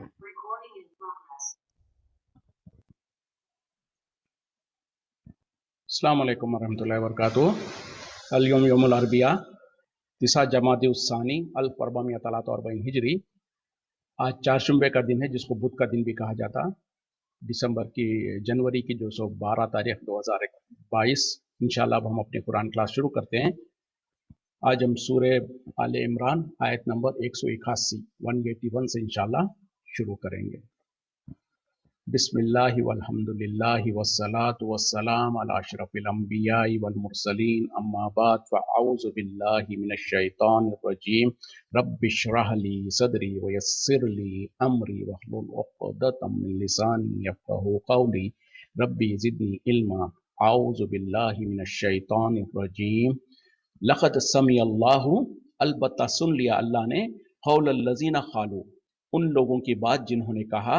Recording in progress. अस्सलामु अलैकुम वरहमतुल्लाहि वबरकातुहू। अल-यौम यौमुल अरबिया 9 जमादी उस्सानी 1443 हिजरी। आज चारशंबे का दिन है, जिसको बुध का दिन भी कहा जाता। जनवरी की 12 तारीख 2022। इंशाल्लाह अब हम अपनी कुरान क्लास शुरू करते हैं। आज हम सूरे आले इमरान आयत नंबर 181 से इंशाल्लाह शुरू करेंगे। बिस्मिल्लाहि वल्हम्दुलिल्लाहि वस्सलातु वस्सलाम अला अशरफिल अंबियाइ वल मुरसलीन अम्मा बाद फ़अऊज़ु बिल्लाहि मिनश शैतानिर रजीम रब्बिश्रह ली सदरी वयस्सिर ली अमरी वहलुल उक़दतम मिन लिसानी यफ़क़हू क़ौली रब्बी ज़िदनी इल्मा अऊज़ु बिल्लाहि मिनश शैतानिर रजीम लक़द समिअल्लाहु, अलबत्ता सुन लिया अल्लाह ने, क़ौलल लज़ीना क़ालू, उन लोगों की बात जिन्होंने कहा,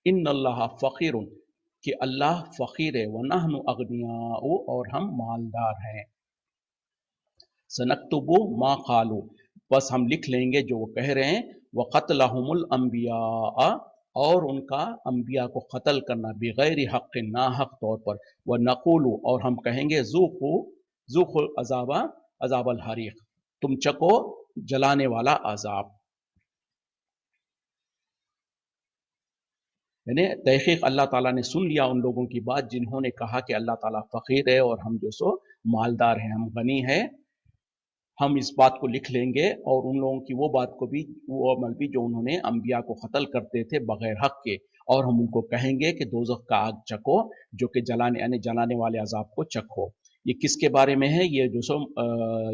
इन्नल्लाह फ़क़ीरुन, कि अल्लाह फ़क़ीर है, व नहनु अग़नियाउ, और हम मालदार हैं। सनक्तुबु मा क़ालू, बस हम लिख लेंगे जो वो कह रहे हैं। व क़त्लहुमुल अंबिया, और उनका अंबिया को कत्ल करना, बिगैर हक़, ना हक़ तौर पर। व नक़ूलु, और हम कहेंगे, ज़ूक़ु अज़ाबा अज़ाबल हरीक़, तुम चको जलाने वाला अज़ाब। यानी तहक़ीक़ अल्लाह ताला ने सुन लिया उन लोगों की बात जिन्होंने कहा कि अल्लाह ताला फ़क़ीर है और हम जो सो मालदार हैं, हम गनी हैं, हम इस बात को लिख लेंगे। और उन लोगों की वो बात को भी, वो अमल भी जो उन्होंने अंबिया को कत्ल करते थे बगैर हक़ के, और हम उनको कहेंगे कि दोज़ख का आग चखो, जो कि जलाने वाले अज़ाब को चखो। ये किसके बारे में है? ये जो सो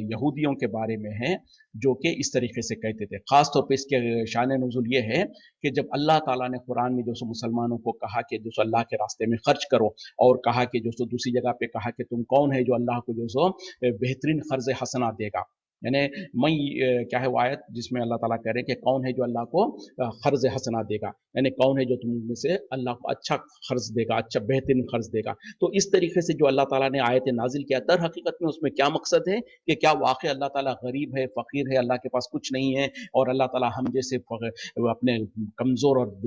यहूदियों के बारे में है, जो कि इस तरीके से कहते थे। ख़ास तौर पे इसके शान नुज़ुल ये है कि जब अल्लाह ताला ने कुरान में जो सो मुसलमानों को कहा कि जो सो अल्लाह के रास्ते में खर्च करो, और कहा कि जो सो दूसरी जगह पे कहा कि तुम कौन है जो अल्लाह को जो सो बेहतरीन क़र्ज़ हसना देगा। यानी क्या है वो आयत जिसमें अल्लाह ताला कह रहे हैं कि कौन है जो अल्लाह को क़र्ज़ हसना देगा, यानी कौन है जो तुम में से अल्लाह को अच्छा क़र्ज़ देगा, अच्छा बेहतरीन क़र्ज़ देगा। तो इस तरीके से जो अल्लाह ताला ने आयत नाजिल किया, दर हकीकत में उसमें क्या मकसद है कि क्या वाक़ई अल्लाह ताला गरीब है, फ़क़ीर है, अल्लाह के पास कुछ नहीं है, और अल्लाह ताला हम जैसे अपने कमज़ोर और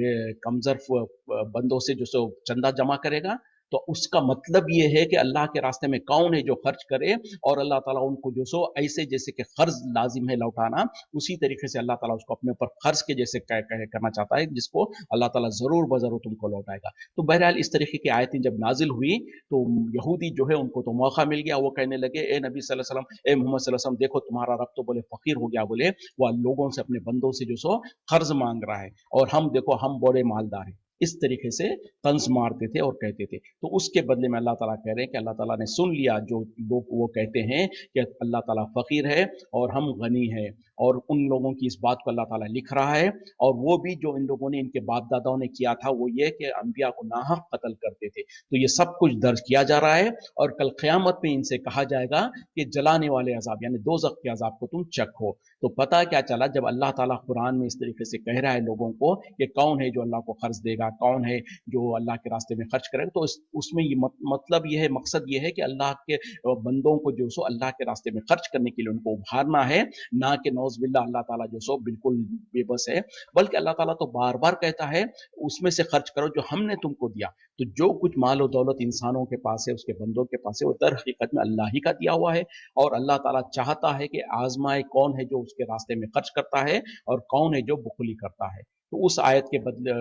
कमज़ोर बंदों से जो सो चंदा जमा करेगा? तो उसका मतलब ये है कि अल्लाह के रास्ते में कौन है जो खर्च करे, और अल्लाह ताला उनको जो सो ऐसे जैसे कि कर्ज लाजिम है लौटाना, उसी तरीके से अल्लाह ताला उसको अपने ऊपर कर्ज के जैसे करना चाहता है, जिसको अल्लाह ताला ज़रूर ब ज़रूर तुमको लौटाएगा। तो बहरहाल इस तरीके की आयतें जब नाजिल हुई तो यहूदी जो है उनको तो मौका मिल गया। वो कहने लगे, ए नबी सल्लल्लाहु अलैहि वसल्लम, ए मोहम्मद सल्लल्लाहु अलैहि वसल्लम, देखो तुम्हारा रब तो बोले फ़कीर हो गया, बोले वह लोगों से, अपने बंदों से जो सो कर्ज मांग रहा है, और हम देखो हम बड़े मालदार हैं। इस तरीके से तंज मारते थे और कहते थे। तो उसके बदले में अल्लाह ताला कह रहे हैं कि अल्लाह ताला ने सुन लिया जो लोग वो कहते हैं कि अल्लाह ताला फ़कीर है और हम गनी हैं, और उन लोगों की इस बात को अल्लाह ताला लिख रहा है। और वो भी जो इन लोगों ने, इनके बाप दादाओं ने किया था, वो ये कि अंबिया को नाहक कत्ल करते थे। तो ये सब कुछ दर्ज किया जा रहा है, और कल क़यामत में इनसे कहा जाएगा कि जलाने वाले अज़ाब यानी दोज़ख के अज़ाब को तुम चखो। तो पता क्या चला, जब अल्लाह ताला कुरान में इस तरीके से कह रहा है लोगों को कि कौन है जो अल्लाह को क़र्ज़ देगा, कौन है जो अल्लाह के रास्ते में खर्च करेगा, तो उसमें ये मतलब ये है, मकसद ये है कि अल्लाह के बंदों को जो सो अल्लाह के रास्ते में खर्च करने के लिए उनको उभारना है, ना कि नौज़ बिल्लाह अल्लाह ताला जो सो बिल्कुल बेबस है। बल्कि अल्लाह ताला तो बार बार कहता है, उसमें से खर्च करो जो हमने तुमको दिया। तो जो कुछ माल और दौलत इंसानों के पास है, उसके बंदों के पास है, वो दर हकीकत में अल्लाह ही का दिया हुआ है। और अल्लाह ताला चाहता है कि आजमाए कौन है जो उसके रास्ते में खर्च करता है, और कौन है जो बुखली करता है। तो उस आयत के बदले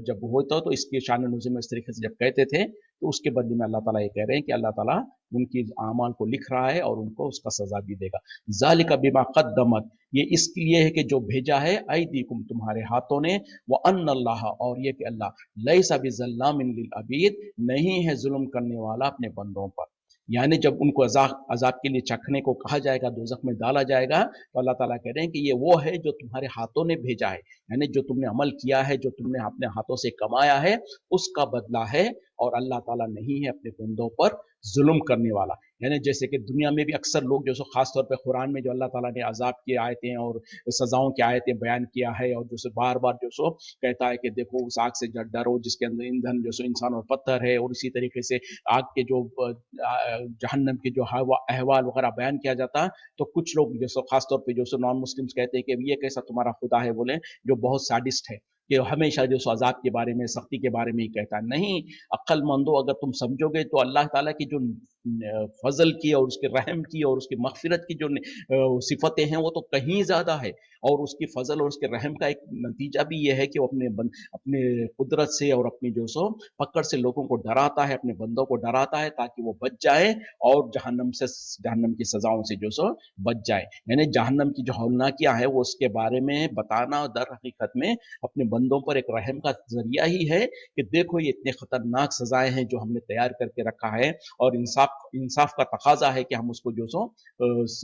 जब होता तो इसके शान नुज़ूल में इस तरीके से जब कहते थे, तो उसके बदले में अल्लाह ताला ये कह रहे हैं कि अल्लाह ताला उनकी आमाल को लिख रहा है और उनको उसका सजा भी देगा। ज़ालिका बिमा क़द्दमत, ये इसलिए है कि जो भेजा है ऐदीकुम, तुम्हारे हाथों ने, व अन्नल्लाह, और ये कि अल्लाह लैसा बिज़ल्लामिन लिल अबीद, नहीं है जुल्म करने वाला अपने बंदों पर। यानी जब उनको अजाब के लिए चखने को कहा जाएगा, दोज़ख में डाला जाएगा, तो अल्लाह ताला कह रहे हैं कि ये वो है जो तुम्हारे हाथों ने भेजा है, यानी जो तुमने अमल किया है, जो तुमने अपने हाथों से कमाया है, उसका बदला है। और अल्लाह ताला नहीं है अपने बंदों पर जुल्म करने वाला। यानी जैसे कि दुनिया में भी अक्सर लोग जो सो खास तौर पे कुरान में जो अल्लाह ताला ने अजाब की आयतें और सजाओं की आयतें बयान किया है, और जो सो बार बार जो सो कहता है कि देखो उस आग से डरो जिसके अंदर ईंधन जो सो इंसान और पत्थर है, और इसी तरीके से आग के जो जहन्नम के जो अहवाल वगैरह बयान किया जाता है, तो कुछ लोग जो सो खास तौर पे जो सो नॉन मुस्लिम्स कहते हैं कि ये कैसा तुम्हारा खुदा है, बोले जो बहुत साडिस्ट है, कि हमेशा जो सो अजाब के बारे में, सख्ती के बारे में ही कहता है। नहीं, अक्लमंदो, अगर तुम समझोगे तो अल्लाह ताला की जो फजल की और उसके रहम की और उसकी मगफिरत की जो सिफतें हैं वो तो कहीं ज्यादा है, और उसकी फजल और उसके रहम का एक नतीजा भी ये है कि वो अपने कुदरत से और अपनी जो सो पकड़ से लोगों को डराता है, अपने बंदों को डराता है, ताकि वो बच जाए और जहन्नम की सजाओं से जो सो बच जाए। यानी जहन्नम की जो हौलनाकियां है वो उसके बारे में बताना दर हकीकत में अपने बंदों पर एक रहम का जरिया ही है, कि देखो ये इतने खतरनाक सजाएं हैं जो हमने तैयार करके रखा है, और इंसाफ का तकाजा है कि हम उसको जो सो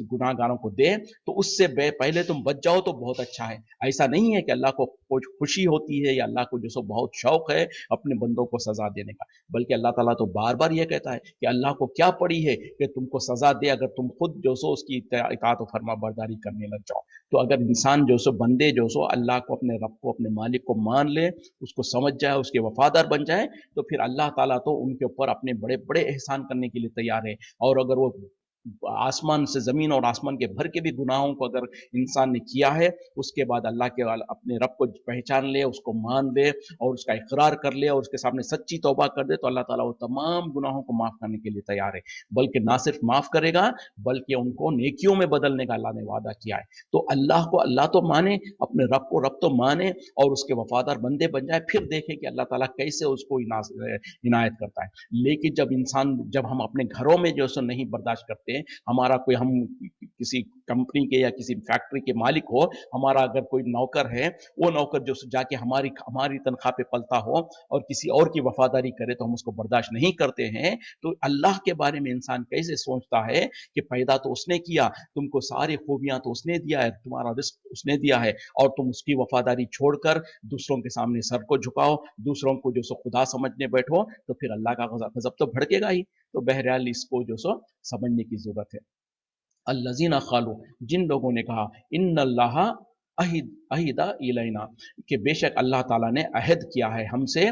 गुनाहगारों को दें, तो उससे पहले तुम बच जाओ तो बहुत अच्छा है। ऐसा नहीं है कि अल्लाह को कुछ खुशी होती है या अल्लाह को जो सो बहुत शौक है अपने बंदों को सजा देने का, बल्कि अल्लाह ताला तो बार बार ये कहता है कि अल्लाह को क्या पड़ी है कि तुमको सजा दे, अगर तुम खुद जो सो उसकी इताअत और फर्मा बरदारी करने लग जाओ। तो अगर इंसान जो सो बंदे जो सो अल्लाह को, अपने रब को, अपने मालिक को मान ले, उसको समझ जाए, उसके वफादार बन जाए, तो फिर अल्लाह ताला तो उनके ऊपर अपने बड़े बड़े एहसान करने के लिए तैयार है। और अगर वो आसमान से जमीन और आसमान के भर के भी गुनाहों को अगर इंसान ने किया है, उसके बाद अल्लाह के अपने रब को पहचान ले, उसको मान ले और उसका इकरार कर ले और उसके सामने सच्ची तौबा कर दे, तो अल्लाह ताला वो तमाम गुनाहों को माफ करने के लिए तैयार है। बल्कि ना सिर्फ माफ करेगा, बल्कि उनको नेकियों में बदलने का अल्लाह ने वादा किया है। तो अल्लाह को अल्लाह तो माने, अपने रब को रब तो माने, और उसके वफादार बंदे बन जाए, फिर देखें कि अल्लाह ताला कैसे उसको इनायत करता है। लेकिन जब हम अपने घरों में जो सो नहीं बर्दाश्त करते, हमारा कोई, हम किसी कंपनी के या किसी फैक्ट्री के मालिक हो, हमारा अगर कोई नौकर है, वो नौकर जो जाके हमारी हमारी तनख्वाह पे पलता हो और किसी और की वफादारी करे, तो हम उसको बर्दाश्त नहीं करते हैं। तो अल्लाह के बारे में इंसान कैसे सोचता है कि पैदा तो उसने किया, तुमको सारी खूबियां तो उसने दिया है, तुम्हारा रिस्क उसने दिया है, और तुम उसकी वफादारी छोड़कर दूसरों के सामने सर को झुकाओ, दूसरों को जो सो खुदा समझने बैठो, तो फिर अल्लाह का गजब तो भड़केगा ही। तो बहरहाल इसको जो सो समझने की जरूरत है। अल्लज़ीना क़ालू, जिन लोगों ने कहा, इन्नल्लाह अहिदा इलैना, कि बेशक अल्लाह ताला ने अहद किया है हमसे,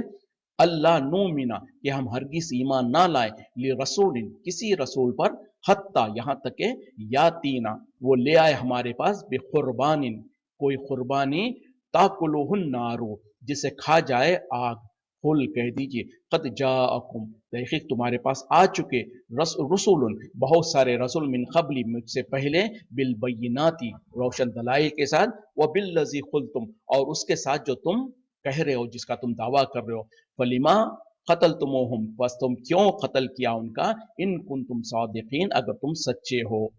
अल्लाह नूमिना, कि हम हरगिज ईमान ना लाए, li रसूलिन, किसी रसूल पर, हत्ता, यहाँ तक के, यातीना, वो ले आए हमारे पास, बेकुर्बानिन, कोई कुर्बानी, ताकुलुहुन नारू, जिसे खा जाए आग। कुल, कह दीजिए, कद जाअकुम, तहकीक तुम्हारे पास आ चुके, रसूलुन, बहुत सारे रसूल, मिन कबली, मुझसे पहले, बिल बय्यिनाती, रोशन दलाइल के साथ, व बिल्लज़ी कुल्तुम, और उसके साथ जो तुम कह रहे हो, जिसका तुम दावा कर रहे हो, फलिमा कतल तुमोहुम, बस तुम क्यों कत्ल किया उनका, इन कुन तुम सादिकीन, अगर तुम सच्चे हो।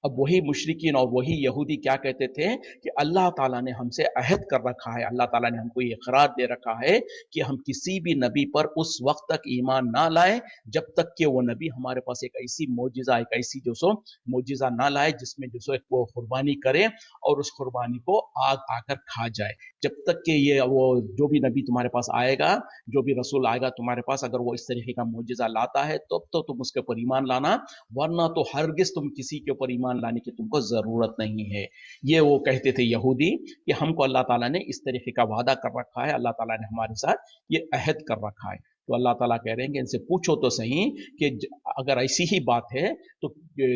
अब वही मुशरिकीन और वही यहूदी क्या कहते थे कि अल्लाह ताला ने हमसे अहद कर रखा है, अल्लाह ताला ने हमको ये इकरार दे रखा है कि हम किसी भी नबी पर उस वक्त तक ईमान ना लाए जब तक कि वो नबी हमारे पास एक ऐसी मोजिजा, एक ऐसी जो सो मोजिजा ना लाए जिसमें जो सो एक वो कुर्बानी करे और उस कुर्बानी को आग आकर खा जाए। जब तक कि ये वो जो भी नबी तुम्हारे पास आएगा, जो भी रसूल आएगा तुम्हारे पास, अगर वो इस तरीके का मोजिजा लाता है तो तुम उसके ऊपर ईमान लाना, वरना तो हरगिज तुम किसी के ऊपर ईमान लाने की तुमको जरूरत नहीं है। ये वो कहते थे यहूदी कि हमको अल्लाह ताला ने इस तरीके का वादा कर रखा है, अल्लाह ताला ने हमारे साथ ये अहद कर रखा है। तो अल्लाह ताला कह रहे हैं कि इनसे पूछो तो सही कि अगर ऐसी ही बात है तो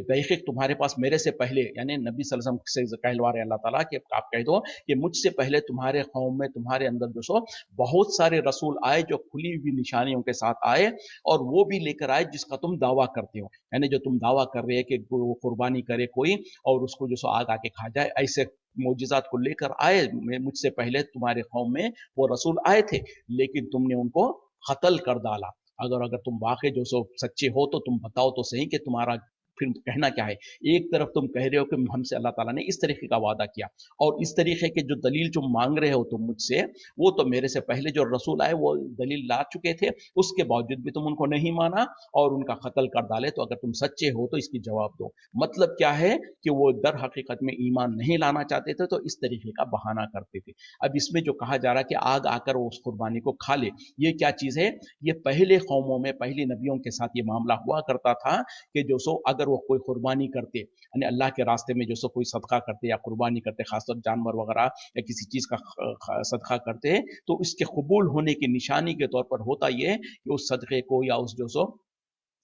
तहकीक तुम्हारे पास मेरे से पहले, यानी नबी सल्लल्लाहु अलैहि वसल्लम से कहलवा रहे अल्लाह ताला कि आप कह दो कि मुझसे पहले तुम्हारे कौम में, तुम्हारे अंदर जो सो बहुत सारे रसूल आए जो खुली हुई निशानियों के साथ आए, और वो भी लेकर आए जिसका तुम दावा करते हो, यानी जो तुम दावा कर रहे हैं कि वो कुर्बानी करे कोई और उसको जो सो आग आके खा जाए, ऐसे मोजिजात को लेकर आए मुझसे पहले तुम्हारे कौम में वो रसूल आए थे, लेकिन तुमने उनको कत्ल कर डाला। अगर अगर तुम वाकई जो सो सच्चे हो तो तुम बताओ तो सही कि तुम्हारा फिर कहना क्या है, एक तरफ तुम कह रहे हो कि हमसे अल्लाह ताला ने इस तरीके का वादा किया, और इस तरीके के जो दलील जो मांग रहे हो तुम मुझसे, वो तो मेरे से पहले जो रसूल आए वो दलील ला चुके थे, उसके बावजूद भी तुम उनको नहीं माना और उनका कत्ल कर डाले, तो अगर तुम सच्चे हो तो इसकी जवाब दो। मतलब क्या है कि वो दर हकीकत में ईमान नहीं लाना चाहते थे, तो इस तरीके का बहाना करते थे। अब इसमें जो कहा जा रहा है कि आग आकर वो उस कुर्बानी को खा ले, ये क्या चीज है? ये पहले कौमों में, पहली नबियों के साथ ये मामला हुआ करता था कि जो सो अगर वो कोई कुर्बानी करते, यानी अल्लाह के रास्ते में जो सो कोई सदका करते या कुर्बानी करते, खासतौर जानवर वगैरह या किसी चीज का सदका करते, तो इसके कबूल होने की निशानी के तौर पर होता ये कि उस सदक़े को या उस जो सो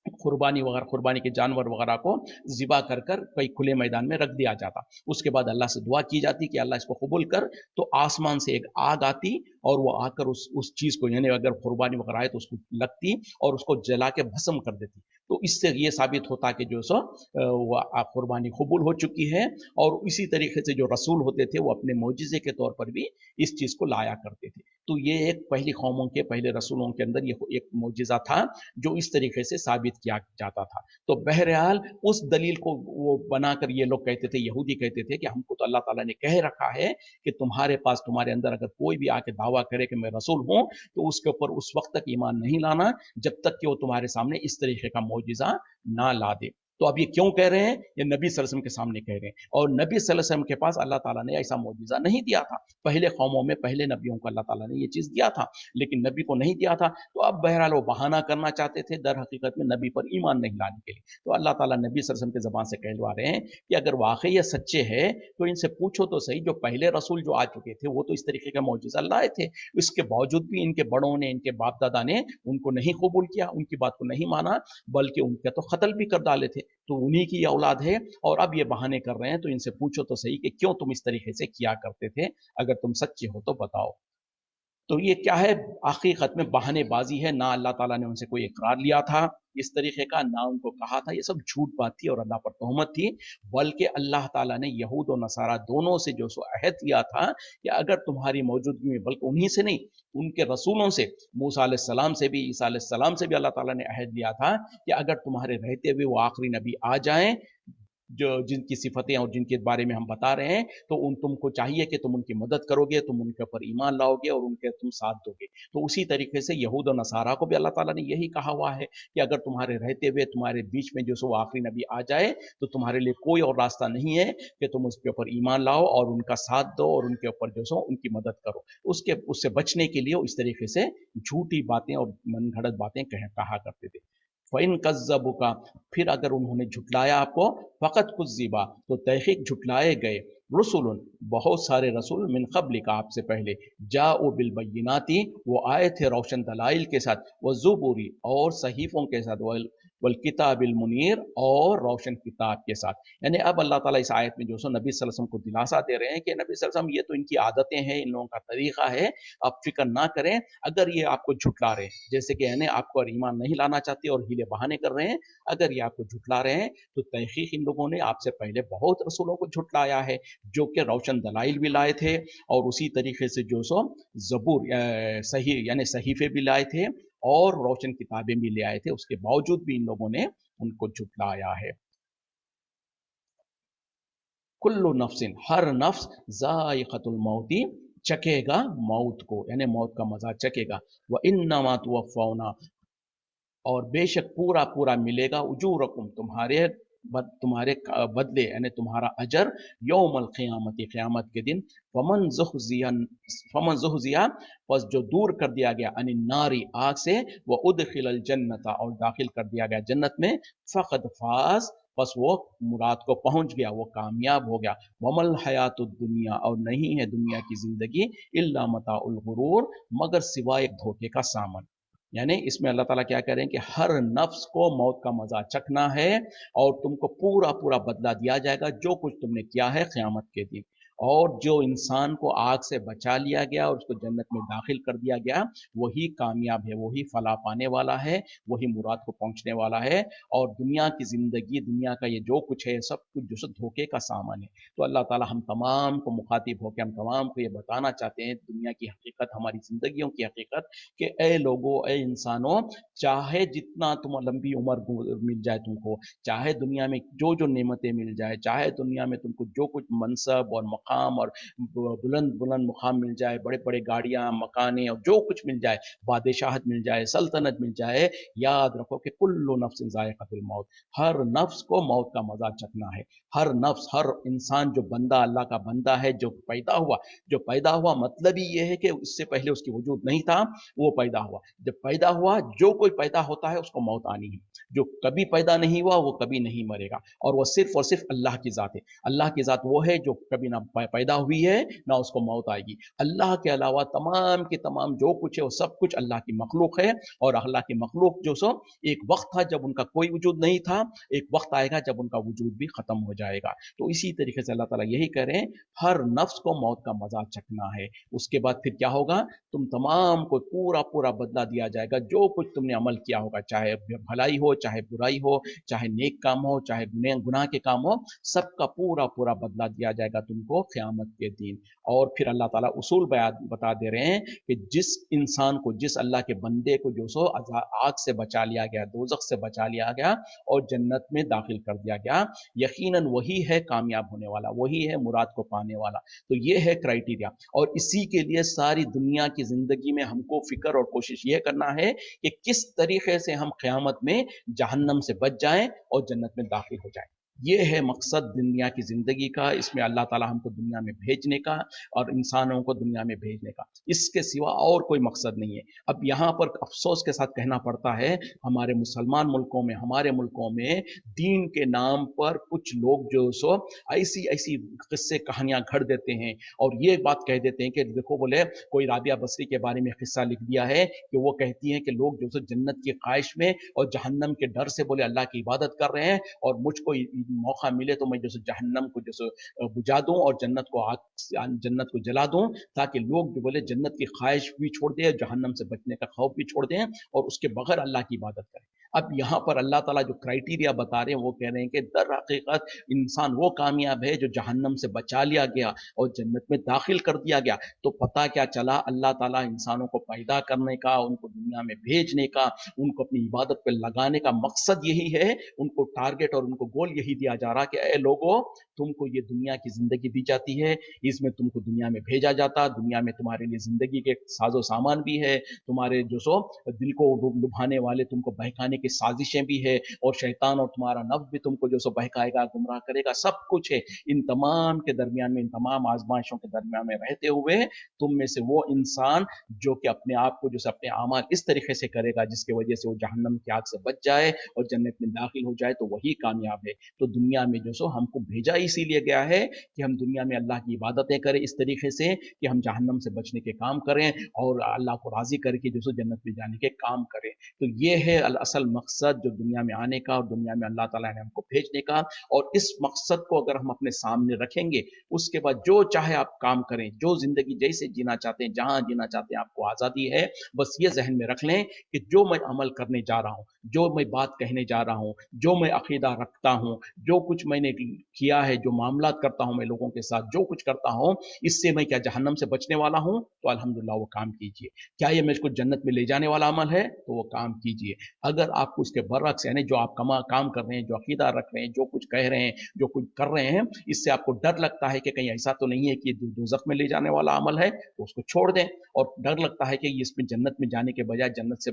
कुर्बानी वगैरह, कुर्बानी के जानवर वगैरह को ज़िबा कर कर कहीं खुले मैदान में रख दिया जाता। उसके बाद अल्लाह से दुआ की जाती कि अल्लाह इसको कबूल कर, तो आसमान से एक आग आती और वो आकर उस चीज़ को, यानी अगर कुर्बानी वगैरह है तो उसको लगती और उसको जला के भस्म कर देती। तो इससे ये साबित होता कि जो सो वो कुर्बानी कबूल हो चुकी है। और इसी तरीके से जो रसूल होते थे वो अपने मोजिज़े के तौर पर भी इस चीज़ को लाया करते थे। तो ये एक पहली कौमों के, पहले रसूलों के अंदर ये एक मोजिज़ा था जो इस तरीके से साबित किया जाता था। तो बहरहाल उस दलील को वो बनाकर ये लोग कहते थे, यहूदी कहते थे कि हमको तो अल्लाह ताला ने कह रखा है कि तुम्हारे पास, तुम्हारे अंदर अगर कोई भी आके दावा करे कि मैं रसूल हूं, तो उसके ऊपर उस वक्त तक ईमान नहीं लाना जब तक कि वो तुम्हारे सामने इस तरीके का मौजिज़ा ना ला दे। तो अब ये क्यों कह रहे हैं? ये नबी सल्लल्लाहु अलैहि वसल्लम के सामने कह रहे हैं, और नबी सल्लल्लाहु अलैहि वसल्लम के पास अल्लाह ताला ने ऐसा मौजिज़ा नहीं दिया था। पहले कौमों में, पहले नबियों को अल्लाह ताला ने ये चीज़ दिया था, लेकिन नबी को नहीं दिया था। तो अब बहरहाल वो बहाना करना चाहते थे, दर हकीकत में नबी पर ईमान नहीं लाने के लिए। तो अल्लाह ताला नबी सल्लल्लाहु अलैहि वसल्लम की ज़बान से कहलवा रहे हैं कि अगर वाक़ई ये सच्चे हैं, तो इनसे पूछो तो सही, जो पहले रसूल जो आ चुके थे वो तो इस तरीके का मौजिज़ा लाए थे, इसके बावजूद भी इनके बड़ों ने, इनके बाप दादा ने उनको नहीं कबूल किया, उनकी बात को नहीं माना, बल्कि उनका तो कत्ल भी कर डाले थे। तो उन्हीं की औलाद है, और अब ये बहाने कर रहे हैं, तो इनसे पूछो तो सही कि क्यों तुम इस तरीके से किया करते थे, अगर तुम सच्चे हो तो बताओ। तो ये क्या है? हकीकत में बहानेबाजी है। ना अल्लाह ताला ने उनसे कोई इकरार लिया था इस तरीके का, ना उनको कहा था, ये सब झूठ बात थी और अल्लाह पर तोहमत थी। बल्कि अल्लाह ताला ने यहूद और नसारा दोनों से जो सो अहद लिया था कि अगर तुम्हारी मौजूदगी में, बल्कि उन्हीं से नहीं, उनके रसूलों से, मूसा अलैहिस्सलाम से भी, ईसा अलैहिस्सलाम से भी अल्लाह ताला ने अहद लिया था कि अगर तुम्हारे रहते हुए वो आखिरी नबी आ जाएं, जो जिनकी सिफतें और जिनके बारे में हम बता रहे हैं, तो तुमको चाहिए कि तुम उनकी मदद करोगे, तुम उनके ऊपर ईमान लाओगे और उनके तुम साथ दोगे। तो उसी तरीके से यहूद और नसारा को भी अल्लाह ताला ने यही कहा हुआ है कि अगर तुम्हारे रहते हुए तुम्हारे बीच में जो सो आखिरी नबी आ जाए, तो तुम्हारे लिए कोई और रास्ता नहीं है कि तुम उसके ऊपर ईमान लाओ और उनका साथ दो और उनके ऊपर जो सो उनकी मदद करो। उससे बचने के लिए इस तरीके से झूठी बातें और मनगढ़ंत बातें कहा करते थे। फ़इन कज़्ज़बुका, फिर अगर उन्होंने झुटलाया आपको, फ़क़द कुज़्ज़िबा, तो तहक़ीक़ झुटलाए गए, रुसुलुन, बहुत सारे रसूल, मिन क़ब्लिका, आपसे पहले, जाओ बिल बय्यिनाति, वो आए थे रोशन दलाइल के साथ, व ज़ुबुरी, और सहीफ़ों के साथ, वल किताबिल मुनीर, और रोशन किताब के साथ। यानी अब अल्लाह ताला इस आयत में जो सो नबी सल्लल्लाहु अलैहि वसल्लम को दिलासा दे रहे हैं कि नबी सल्लल्लाहु अलैहि वसल्लम, ये तो इनकी आदतें हैं, इन लोगों का तरीक़ा है, आप फ़िक्र ना करें। अगर ये आपको झुटला रहे हैं, जैसे कि यानी आपको ईमान नहीं लाना चाहते और हीले बहाने कर रहे हैं, अगर ये आपको झुटला रहे हैं, तो तहक़ीक़ इन लोगों ने आपसे पहले बहुत रसूलों को झुटलाया है, जो कि रोशन दलाइल भी लाए थे, और उसी तरीके से जो सो ज़बूर, सही यानी सहीफ़े भी लाए थे, और रोशन किताबें भी ले आए थे, उसके बावजूद भी इन लोगों ने उनको झुटलाया है। कुल्लु नफ्सिन, हर नफ्स, ज़ाइक़तुल मौती, चखेगा मौत को, यानी मौत का मजा चखेगा। व इन्नमा तुवफ़्फ़ौना, और बेशक पूरा पूरा मिलेगा, उजूरकुम, तुम्हारे बदले, यानी तुम्हारा अजर, यौमल क़ियामती, क़यामत के दिन। फमन ज़ुहज़िया, बस जो दूर कर दिया गया, अनिन नारी, आग से, व उदखिलल जन्नता, और दाखिल कर दिया गया जन्नत में, फ़क़द फ़ाज़, बस वो मुराद को पहुंच गया, वो कामयाब हो गया। वमल हयातुद दुनिया, और नहीं है दुनिया की जिंदगी, इल्ला मताउल गुरूर, मगर सिवाय एक धोखे का सामान। यानी इसमें अल्लाह ताला क्या कह रहे हैं कि हर नफ्स को मौत का मजा चखना है, और तुमको पूरा पूरा बदला दिया जाएगा जो कुछ तुमने किया है क़यामत के दिन। اور جو انسان کو آگ سے بچا لیا گیا اور اس کو جنت میں داخل کر دیا گیا وہی کامیاب ہے، وہی فلاح پانے والا ہے، وہی مراد کو پہنچنے والا ہے۔ اور دنیا کی زندگی، دنیا کا یہ جو کچھ ہے سب کچھ جو سو دھوکے کا سامان ہے۔ تو اللہ تعالی ہم تمام کو مخاطب ہو کے ہم تمام کو یہ بتانا چاہتے ہیں دنیا کی حقیقت، ہماری زندگیوں کی حقیقت، کہ اے لوگوں، اے انسانوں، چاہے جتنا تم لمبی عمر مل جائے تم کو، چاہے دنیا میں جو جو نعمتیں مل جائے، چاہے دنیا میں تم کو جو کچھ منصب اور مقام اور بلند بلند مقام مل جائے، بڑے بڑے گاڑیاں، مکانیں اور جو کچھ مل جائے، بادشاہت مل جائے، سلطنت مل جائے، یاد رکھو کہ کل نفس ذائقۃ الموت، ہر نفس کو موت کا مزہ چکھنا ہے۔ ہر نفس، ہر انسان جو بندہ اللہ کا بندہ ہے، جو پیدا ہوا مطلب ہی یہ ہے کہ اس سے پہلے اس کی وجود نہیں تھا، وہ پیدا ہوا۔ جب پیدا ہوا، جو کوئی پیدا ہوتا ہے اس کو موت آنی ہے، جو کبھی پیدا نہیں ہوا وہ کبھی نہیں مرے گا، اور وہ صرف اور صرف اللہ کی ذات ہے۔ اللہ کی ذات وہ ہے جو کبھی نہ پیدا ہوئی ہے نہ اس کو موت آئے گی۔ اللہ کے علاوہ تمام کے تمام جو کچھ ہے وہ سب کچھ اللہ کی مخلوق ہے، اور اللہ کی مخلوق جو سو ایک وقت تھا جب ان کا کوئی وجود نہیں تھا، ایک وقت آئے گا جب ان کا وجود بھی ختم ہو جائے گا۔ تو اسی طریقے سے اللہ تعالیٰ یہی کہہ رہے ہیں، ہر نفس کو موت کا مزہ چکھنا ہے۔ اس کے بعد پھر کیا ہوگا؟ تم تمام کو پورا پورا بدلہ دیا جائے گا، جو کچھ تم نے عمل کیا ہوگا، چاہے بھلائی ہو، چاہے برائی ہو، چاہے نیک کام ہو، چاہے گناہ کے کام ہو، سب کا پورا پورا بدلہ دیا جائے گا تم کو قیامت کے دن۔ اور پھر اللہ تعالیٰ اصول بتا دے رہے ہیں کہ جس انسان کو، جس اللہ کے بندے کو جو سو آگ سے بچا لیا گیا، دوزخ سے بچا لیا گیا اور جنت میں داخل کر دیا گیا، یقیناً وہی ہے کامیاب ہونے والا، وہی ہے مراد کو پانے والا۔ تو یہ ہے کرائٹیریا، اور اسی کے لیے ساری دنیا کی زندگی میں ہم کو فکر اور کوشش یہ کرنا ہے کہ کس طریقے سے ہم قیامت میں جہنم سے بچ جائیں اور جنت میں داخل ہو جائیں۔ یہ ہے مقصد دنیا کی زندگی کا، اس میں اللہ تعالیٰ ہم کو دنیا میں بھیجنے کا اور انسانوں کو دنیا میں بھیجنے کا، اس کے سوا اور کوئی مقصد نہیں ہے۔ اب یہاں پر افسوس کے ساتھ کہنا پڑتا ہے، ہمارے مسلمان ملکوں میں، ہمارے ملکوں میں دین کے نام پر کچھ لوگ جو سو ایسی قصے کہانیاں گھڑ دیتے ہیں، اور یہ بات کہہ دیتے ہیں کہ دیکھو بولے کوئی رابعہ بصری کے بارے میں قصہ لکھ دیا ہے کہ وہ کہتی ہیں کہ لوگ جو سو جنت کی خواہش میں اور جہنم کے ڈر سے بولے اللہ کی عبادت کر رہے ہیں، اور مجھ کو موقع ملے تو میں جو سو جہنم کو جو سو بجھا دوں اور جنت کو جلا دوں، تاکہ لوگ جو بولے جنت کی خواہش بھی چھوڑ دیں، جہنم سے بچنے کا خوف بھی چھوڑ دیں اور اس کے بغیر اللہ کی عبادت کریں۔ اب یہاں پر اللہ تعالیٰ جو کرائٹیریا بتا رہے ہیں وہ کہہ رہے ہیں کہ در حقیقت انسان وہ کامیاب ہے جو جہنم سے بچا لیا گیا اور جنت میں داخل کر دیا گیا۔ تو پتہ کیا چلا؟ اللہ تعالیٰ انسانوں کو پیدا کرنے کا، ان کو دنیا میں بھیجنے کا، ان کو اپنی عبادت پہ لگانے کا مقصد یہی ہے، ان کو ٹارگٹ اور ان کو گول یہی دیا جا رہا کہ اے لوگوں، تم کو یہ دنیا کی زندگی دی جاتی ہے، اس میں تم کو دنیا میں بھیجا جاتا، دنیا میں تمہارے لیے زندگی کے ساز و سامان بھی ہے، تمہارے جو سو دل کو لبھانے والے، تم کو بہکانے کی سازشیں بھی ہے، اور شیطان اور تمہارا نفس بھی تم کو جو سو بہکائے گا، گمراہ کرے گا، سب کچھ ہے۔ ان تمام کے درمیان میں، ان تمام آزمائشوں کے درمیان میں رہتے ہوئے تم میں سے وہ انسان جو کہ اپنے آپ کو جو سو اپنے اعمال اس طریقے سے کرے گا جس کی وجہ سے وہ جہنم کی آگ سے بچ جائے اور جنت میں داخل ہو جائے، تو وہی کامیاب ہے۔ تو دنیا میں جو سو ہم کو بھیجا اسی لیے گیا ہے کہ ہم دنیا میں اللہ کی عبادتیں کریں اس طریقے سے کہ ہم جہنم سے بچنے کے کام کریں اور اللہ کو راضی کر کے جو سو جنت میں جانے کے کام کریں۔ تو یہ ہے اصل مقصد جو دنیا میں آنے کا اور دنیا میں اللہ تعالیٰ نے ہم کو بھیجنے کا، اور اس مقصد کو اگر ہم اپنے سامنے رکھیں گے، اس کے بعد جو چاہے آپ کام کریں، جو زندگی جیسے جینا چاہتے ہیں، جہاں جینا چاہتے ہیں، آپ کو آزادی ہے۔ بس یہ ذہن میں رکھ لیں کہ جو میں عمل کرنے جا رہا ہوں، جو میں بات کہنے جا رہا ہوں، جو میں عقیدہ رکھتا ہوں، جو کچھ میں نے کیا ہے، جو معاملات کرتا ہوں میں لوگوں کے ساتھ، جو کچھ کرتا ہوں، اس سے میں کیا جہنم سے بچنے والا ہوں؟ تو الحمدللہ وہ کام کیجئے۔ کیا یہ مجھ کو جنت میں لے جانے والا عمل ہے؟ تو وہ کام کیجئے۔ اگر آپ کو اس کے برعکس، یعنی جو آپ کام کر رہے ہیں، جو عقیدہ رکھ رہے ہیں، جو کچھ کہہ رہے ہیں، جو کچھ کر رہے ہیں، اس سے آپ کو ڈر لگتا ہے کہ کہیں ایسا تو نہیں ہے کہ دوزخ میں لے جانے والا عمل ہے، تو اس کو چھوڑ دیں۔ اور ڈر لگتا ہے کہ اس میں جنت میں جانے کے بجائے جنت سے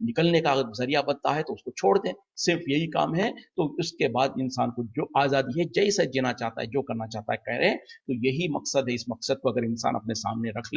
نکلنے کا ذریعہ بنتا ہے، تو اس کو چھوڑ دیں۔ صرف یہی کام ہے۔ تو اس کے بعد انسان کو جو آزادی ہے، جیسا جینا چاہتا ہے، جو کرنا چاہتا ہے کرے۔ تو یہی مقصد ہے۔ اس مقصد کو اگر انسان اپنے سامنے رکھ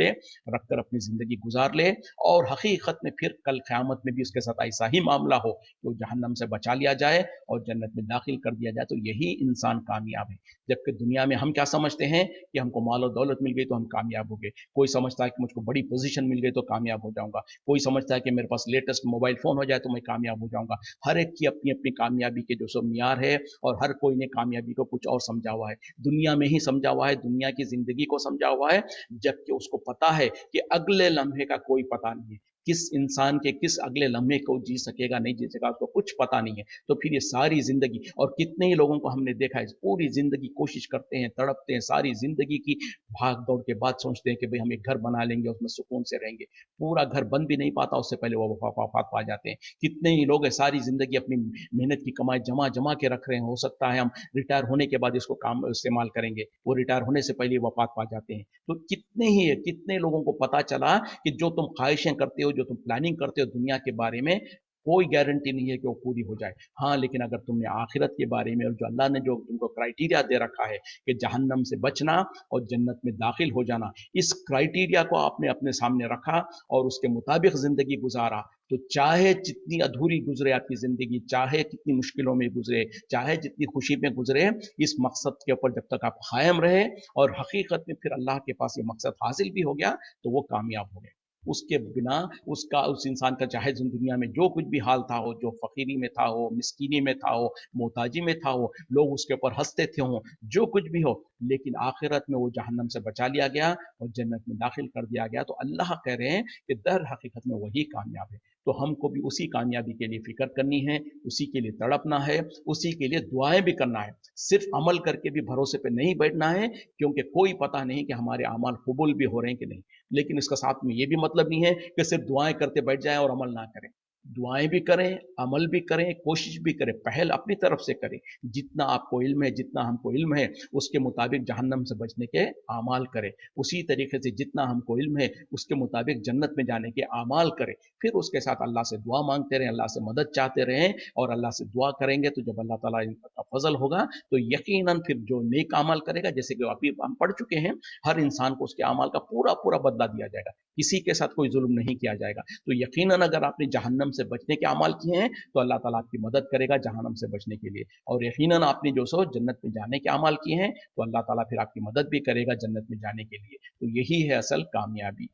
کر اپنی زندگی گزار لے، اور حقیقت میں پھر کل قیامت میں بھی اس کے ساتھ ایسا ہی معاملہ ہو کہ وہ جہنم سے بچا لیا جائے اور جنت میں داخل کر دیا جائے، تو یہی انسان کامیاب ہے۔ جبکہ دنیا میں ہم کیا سمجھتے ہیں کہ ہم کو مال و دولت مل گئی تو ہم کامیاب ہو گئے، کوئی سمجھتا ہے کہ مجھ کو بڑی پوزیشن مل گئی تو کامیاب ہو جاؤں گا، کوئی سمجھتا ہے کہ میرے پاس لیٹسٹ موبائل فون ہو جائے تو میں کامیاب ہو جاؤں گا۔ ہر ایک کی اپنی اپنی کامیابی کے جو سو معیار ہے، اور ہر کوئی نے کامیابی کو کچھ اور سمجھا समझा हुआ है, दुनिया में ही समझा हुआ है, दुनिया की जिंदगी को समझा हुआ है, जबकि उसको पता है कि अगले लम्हे का कोई पता नहीं है, किस इंसान के किस अगले लम्हे को जी सकेगा नहीं जी सकेगा उसको कुछ पता नहीं है। तो फिर ये सारी जिंदगी, और कितने ही लोगों को हमने देखा है पूरी जिंदगी कोशिश करते हैं, तड़पते हैं, सारी जिंदगी की भाग दौड़ के बाद सोचते हैं कि भाई हम एक घर बना लेंगे, उसमें सुकून से रहेंगे, पूरा घर बन भी नहीं पाता, उससे पहले वो वफात पा जाते हैं। कितने ही लोग सारी जिंदगी अपनी मेहनत की कमाई जमा जमा के रख रहे हैं, हो सकता है हम रिटायर होने के बाद इसको काम इस्तेमाल करेंगे, वो रिटायर होने से पहले वफात पा जाते हैं। तो कितने ही है, कितने लोगों को पता चला कि जो तुम ख्वाहिशें करते हो, जो तुम प्लानिंग करते हो दुनिया के बारे में, कोई गारंटी नहीं है कि वो पूरी हो जाए। हाँ, लेकिन अगर तुमने आखिरत के बारे में, और जो अल्लाह ने जो तुमको क्राइटेरिया दे रखा है कि जहन्नम से बचना और जन्नत में दाखिल हो जाना, इस क्राइटेरिया को आपने अपने सामने रखा और उसके मुताबिक जिंदगी गुजारा, तो चाहे जितनी अधूरी गुजरे आपकी जिंदगी, चाहे कितनी मुश्किलों में गुजरे, चाहे जितनी खुशी में गुजरे, इस मकसद के ऊपर जब तक आप कायम रहे और हकीकत में फिर अल्लाह के पास ये मकसद हासिल भी हो गया, तो वो कामयाब हो गए। उसके बिना उसका, उस इंसान का चाहे दुनिया में जो कुछ भी हाल था हो, जो फकीरी में था हो, मिस्कीनी में था हो, मोहताजी में था हो, लोग उसके ऊपर हंसते थे हो, जो कुछ भी हो, लेकिन आखिरत में वो जहन्नम से बचा लिया गया और जन्नत में दाखिल कर दिया गया। तो अल्लाह कह रहे हैं कि दर हकीकत में वही कामयाब है। तो हमको भी उसी कामयाबी के लिए फिक्र करनी है, उसी के लिए तड़पना है, उसी के लिए दुआएं भी करना है। सिर्फ अमल करके भी भरोसे पे नहीं बैठना है, क्योंकि कोई पता नहीं कि हमारे अमल कबूल भी हो रहे हैं कि नहीं। लेकिन इसका साथ में ये भी मतलब नहीं है कि सिर्फ दुआएं करते बैठ जाएं और अमल ना करें। दुआएं भी करें, अमल भी करें, कोशिश भी करें, पहल अपनी तरफ से करें। जितना आपको इल्म है, जितना हमको इल्म है, उसके मुताबिक जहन्नम से बचने के आमाल करें। उसी तरीके से जितना हमको इल्म है, उसके मुताबिक जन्नत में जाने के आमाल करें। फिर उसके साथ अल्लाह से दुआ मांगते रहें, अल्लाह से मदद चाहते रहें, और अल्लाह से दुआ करेंगे तो जब अल्लाह ताला का फजल होगा तो यकीनन फिर जो नेक अमल करेगा, जैसे कि अभी हम पढ़ चुके हैं, हर इंसान को उसके अमल का पूरा पूरा बदला दिया जाएगा, किसी के साथ कोई जुल्म नहीं किया जाएगा। तो यकीनन अगर आपने जहन्नम से बचने के अमल किए हैं तो अल्लाह ताला आपकी मदद करेगा जहन्नम से बचने के लिए, और यकीनन आपने जो सो जन्नत में जाने के अमल किए हैं तो अल्लाह ताला फिर आपकी मदद भी करेगा जन्नत में जाने के लिए। तो यही है असल कामयाबी।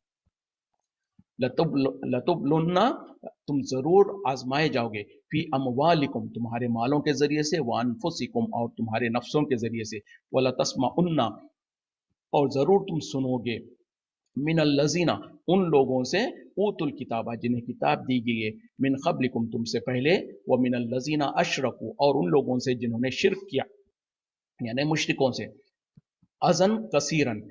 लतुबलुन्ना, तुम जरूर आजमाए जाओगे, फी अमवालिकुम, तुम्हारे मालों के जरिए से, व अनफुसिकुम, और तुम्हारे नफ्सों के जरिए से, वला तस्माउन्ना, और जरूर तुम सुनोगे, मिनल लजीना, उन लोगों से, ऊतुल किताबा, जिन्हें किताब दी गई है, मिन क़ब्लिकुम, तुमसे पहले, व मिनल लजीना अशरकू, और उन लोगों से जिन्होंने शिर्क किया, यानी मुशरिकों से, अजन कसीरन,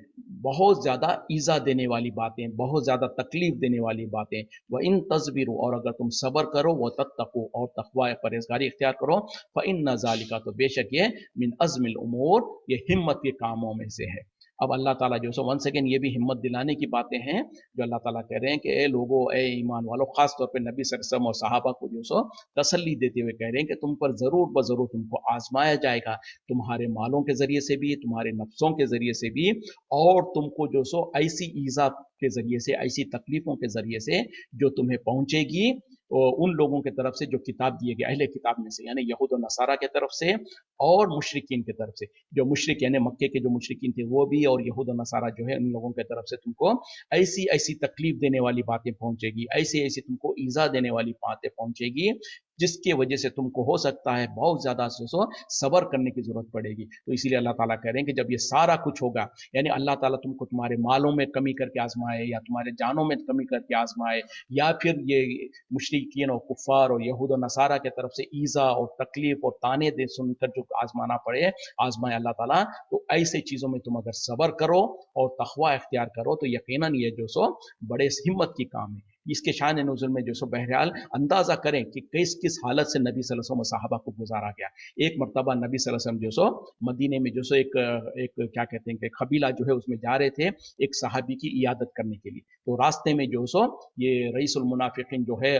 बहुत ज्यादा ईजा देने वाली बातें, बहुत ज्यादा तकलीफ देने वाली बातें, व इन तस्वीरों, और अगर तुम सबर करो, व तत्तको, और तकवा परहेजगारी इख्तियार करो, फ इन नजालिका, तो बेशक ये, मिन अज़मिल उमूर, ये हिम्मत के कामों में से है। अब अल्लाह ताला जो सो वन सेकेंड ये भी हिम्मत दिलाने की बातें हैं जो अल्लाह ताला कह रहे हैं कि ए लोगो, ए ईमान वालों, खास तौर पे नबी सल्लल्लाहु अलैहि वसल्लम और सहाबा को जो सो तसल्ली देते हुए कह रहे हैं कि तुम पर जरूर ब जरूर तुमको आजमाया जाएगा, तुम्हारे मालों के जरिए से भी, तुम्हारे नफ्सों के जरिए से भी, और तुमको जो सो ऐसी ईजा के जरिए से, ऐसी तकलीफों के जरिए से जो तुम्हें पहुंचेगी उन लोगों की तरफ से जो किताब दिए गए अहले किताब में से, यानी यहूद और नसारा की तरफ से, और मुशरिकीन की तरफ से। जो मुशरिक यानी मक्के के जो मुशरिकीन थे वो भी, और यहूद और नसारा जो है, उन लोगों की तरफ से तुमको ऐसी ऐसी तकलीफ देने वाली बातें पहुंचेगी, ऐसी ऐसी तुमको ईजा देने वाली बातें पहुंचेगी, जिसकी वजह से तुमको हो सकता है बहुत ज्यादा सबर करने की जरूरत पड़ेगी। तो इसीलिए अल्लाह ताला कह रहे हैं कि जब ये सारा कुछ होगा, यानी अल्लाह ताला तुमको तुम्हारे मालों में कमी करके आजमाए, या तुम्हारे जानों में कमी करके आजमाए, या फिर ये मुशरिकीन और कुफार और यहूद और नसारा की तरफ से ईजा और तकलीफ और ताने दे सुनकर जो आजमाना पड़े, आजमाए अल्लाह ताला, तो ऐसे चीजों में तुम अगर सबर करो और तकवा इख्तियार करो तो यकीनन ये जो सो बड़े हिम्मत की काम है। इसके शान नुज़ुल में जो सो बहरहाल अंदाजा करें कि किस किस हालत से नबी सल्लल्लाहु अलैहि वसल्लम सहाबा को गुजारा गया। एक मरतबा नबी सल्लल्लाहु अलैहि वसल्लम जो सो मदीने में जो सो एक क्या कहते हैं कि कबीला जो है उसमें जा रहे थे एक सहाबी की इयादत करने के लिए। तो रास्ते में जो सो ये रईसुल मुनाफिकीन जो है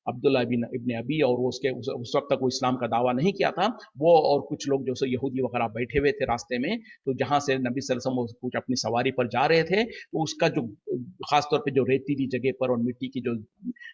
अब्दुल्ला बिन इब्न अबी, और वो उसके उस वक्त तक वो इस्लाम का दावा नहीं किया था, वो और कुछ लोग जो सो यहूदी वगैरह बैठे हुए थे रास्ते में। तो जहां से नबी सल्लल्लाहु अलैहि वसल्लम कुछ अपनी सवारी पर जा रहे थे, तो उसका जो खासतौर पे जो रेतीली जगह पर और मिट्टी की जो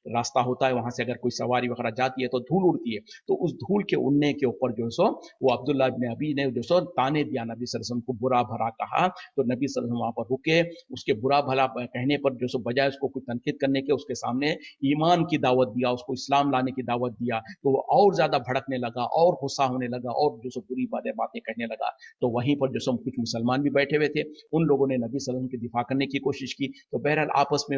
रास्ता होता है वहां से अगर कोई सवारी वगैरह जाती है तो धूल उड़ती है, तो उस धूल के उड़ने के ऊपर जो सो वो अब्दुल्ला इब्न अबी ने जो सो ताने दिया नबी सल्लल्लाहु अलैहि वसल्लम को, बुरा भला कहा। तो नबी सल्लल्लाहु अलैहि वसल्लम वहां पर रुके, उसके बुरा भला कहने पर जो सो बजाय उसको कुछ तनकीद करने के उसके सामने ईमान की दावत दिया, उसको इस्लाम लाने की दावत दिया, तो वो और ज़्यादा भड़कने लगा और गुस्सा होने लगा और जो सो बुरी बातें कहने लगा। तो वहीं पर जो सो कुछ मुसलमान भी बैठे हुए थे, उन लोगों ने नबी सल्लल्लाहु अलैहि वसल्लम की दिफा करने की कोशिश की। तो बहरहाल आपस में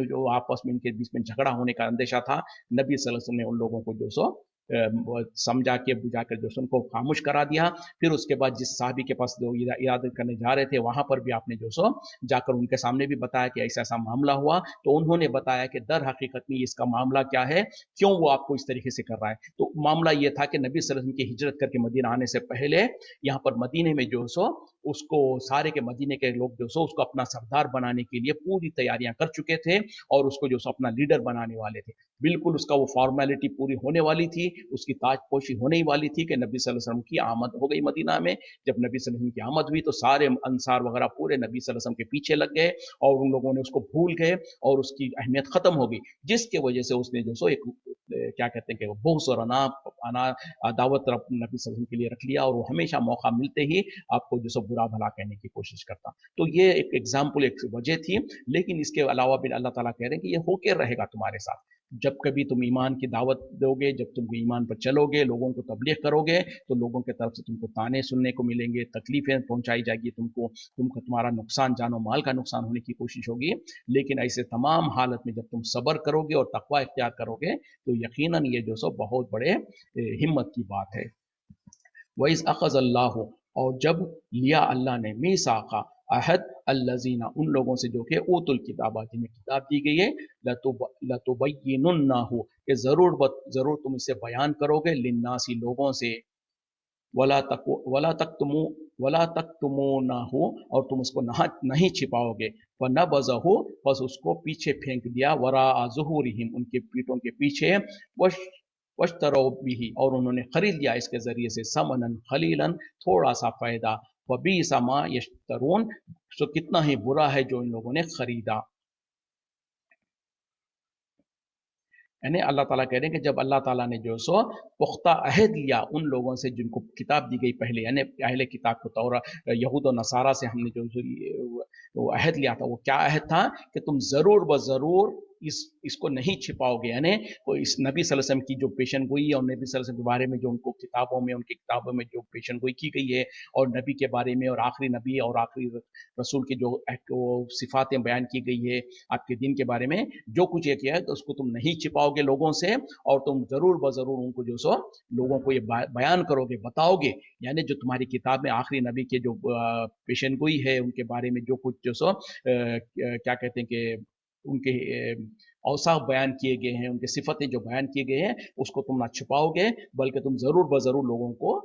इनके बीच में झगड़ा होने का अंदेशा था। नबी सल्लल्लाहु अलैहि वसल्लम ने उन लोगों को जो सो समझा के बुझा कर जो उनको खामोश करा दिया। फिर उसके बाद जिस साहबी के पास जो इरादत करने जा रहे थे, वहां पर भी आपने जो सो जाकर उनके सामने भी बताया कि ऐसा ऐसा मामला हुआ। तो उन्होंने बताया कि दर हकीकत में इसका मामला क्या है, क्यों वो आपको इस तरीके से कर रहा है। तो मामला ये था कि नबी सल्लल्लाहु अलैहि वसल्लम की हिजरत करके मदीना आने से पहले यहाँ पर मदीने में जो सो उसको सारे के मदीने के लोग जो सो उसको अपना सरदार बनाने के लिए पूरी तैयारियां कर चुके थे और उसको जो सो अपना लीडर बनाने वाले थे। बिल्कुल उसका वो फॉर्मेलिटी पूरी होने वाली थी, उसकी ताजपोशी होने ही वाली थी कि नबी सल्लल्लाहु अलैहि वसल्लम की आमद हो गई मदीना में। जब नबी सल्लल्लाहु अलैहि वसल्लम की आमद हुई तो सारे अंसार वगैरह पूरे नबी सल्लल्लाहु अलैहि वसल्लम के पीछे लग गए और उन लोगों ने उसको भूल गए और उसकी अहमियत खत्म हो गई, जिसके वजह से उसने जो सो एक क्या कहते हैं कि बोस और अना दावत नबी सल्लल्लाहु अलैहि वसल्लम के लिए रख लिया और वो हमेशा मौका मिलते ही आपको जो सो बुरा भला कहने की कोशिश करता। तो ये एक एग्जाम्पल, एक वजह थी। लेकिन इसके अलावा भी अल्लाह ताला कह रहे हैं कि ये होके रहेगा तुम्हारे साथ। जब कभी तुम ईमान की दावत दोगे, जब तुम ईमान पर चलोगे, लोगों को तबलीग करोगे, तो लोगों की तरफ से तुमको ताने सुनने को मिलेंगे, तकलीफें पहुंचाई जाएगी तुमको तुम्हारा नुकसान, जानो माल का नुकसान होने की कोशिश होगी। लेकिन ऐसे तमाम हालत में जब तुम सब्र करोगे और तकवा इख्तियार करोगे तो यकीनन ये जो सो बहुत बड़े हिम्मत की बात है। वइज़ अख़ज़ अल्लाह, और जब लिया अल्लाह ने मीसाक़ा अहद अल्लज़ीना, उन लोगों से जो कि ऊतुल किताबा, जिन्हें किताब दी गई है, लतुबय्यिनुन्नहु, कि ज़रूर तुम इसे बयान करोगे, लिन्नासी, लोगों से, वला तक्तुमूनहु, और तुम उसको नहीं छिपाओगे, फनबज़हु, बस उसको पीछे फेंक दिया, वराअ ज़ुहूरिहिम, उनके पीठों के पीछे, वश वश्तरौ बिही, और उन्होंने खरीद लिया इसके जरिए से, समनन खलीलन, थोड़ा सा फायदा, फबीसा मा यश्तरून, तो कितना ही बुरा है जो इन लोगों ने खरीदा। यानी अल्लाह ताला कह रहे हैं कि जब अल्लाह ताला ने जो सो पुख्ता अहद लिया उन लोगों से जिनको किताब दी गई पहले, यानी अहले किताब को, तौरा यहूद और नसारा से हमने जो वो अहद लिया था, वो क्या अहद था कि तुम ज़रूर ब ज़रूर इसको नहीं छिपाओगे। यानी वो इस नबी सल्लल्लाहु अलैहि वसल्लम की जो पेशन गोई और नबी सल्लल्लाहु अलैहि वसल्लम के बारे में जो उनको उनकी किताबों में जो पेशन गोई की गई है, और नबी के बारे में और आखिरी नबी और आखिरी रसूल की जो सिफातें बयान की गई है, आपके दिन के बारे में जो कुछ ये किया है, तो उसको तुम नहीं छिपाओगे लोगों से, और तुम जरूर ब जरूर उनको जो सो लोगों को ये बयान करोगे, बताओगे। यानी जो तुम्हारी किताब में आखिरी नबी के जो पेशन गोई है, उनके बारे में जो कुछ जो सो क्या कहते हैं कि उनके औसाफ बयान किए गए हैं, उनके सिफतें जो बयान किए गए हैं, उसको तुम ना छुपाओगे, बल्कि तुम जरूर ब जरूर लोगों को